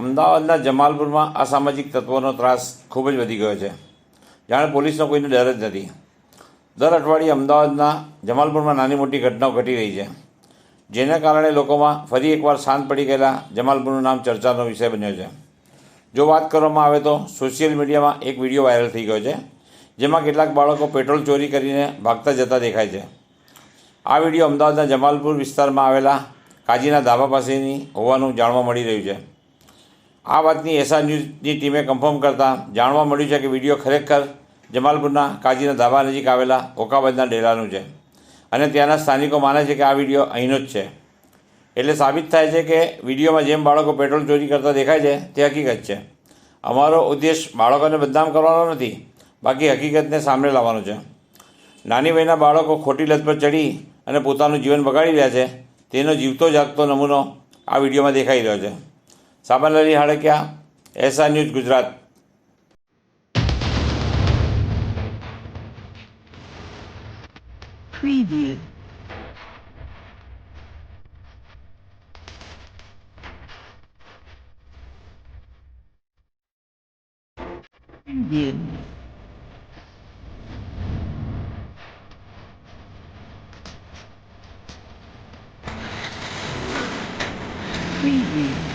અમદાવાદના જમાલપુરમાં અસામાજિક તત્વોનો ત્રાસ ખૂબ જ વધી ગયો છે. જાણે પોલીસનો કોઈને ડર જ નથી. દર અઠવાડિયે અમદાવાદના જમાલપુરમાં નાની મોટી ઘટનાઓ ઘટી રહી છે, જેના કારણે લોકોમાં ફરી એકવાર શાંત પડી ગયેલા જમાલપુરનું નામ ચર્ચાનો વિષય બન્યો છે. જો વાત કરવામાં આવે તો સોશિયલ મીડિયામાં એક વિડીયો વાયરલ થઈ ગયો છે, જેમાં કેટલાક બાળકો પેટ્રોલ ચોરી કરીને ભાગતા જતા દેખાય છે. આ વિડીયો અમદાવાદના જમાલપુર વિસ્તારમાં આવેલા કાજીના ધાબા પાસેની હોવાનું જાણવા મળી રહ્યું છે. આ વાતની એસઆર ન્યૂઝની ટીમે કન્ફર્મ કરતાં જાણવા મળ્યું છે કે વિડીયો ખરેખર જમાલપુરના કાજીના ધાબા નજીક આવેલા ઓકાબાદના ડેરાનું છે અને ત્યાંના સ્થાનિકો માને છે કે આ વિડીયો અહીંનો જ છે. એટલે સાબિત થાય છે કે વિડીયોમાં જેમ બાળકો પેટ્રોલ ચોરી કરતા દેખાય છે તે હકીકત છે. અમારો ઉદ્દેશ બાળકોને બદનામ કરવાનો નથી, બાકી હકીકતને સામે લાવવાનો છે. નાની વયના બાળકો ખોટી લત પર ચડી અને પોતાનું જીવન બગાડી રહ્યા છે, તેનો જીવતો જાગતો નમૂનો આ વિડીયોમાં દેખાઈ રહ્યો છે. Saban Ali Hadkiya, SR news, Gujarat. Preview. Preview. Preview.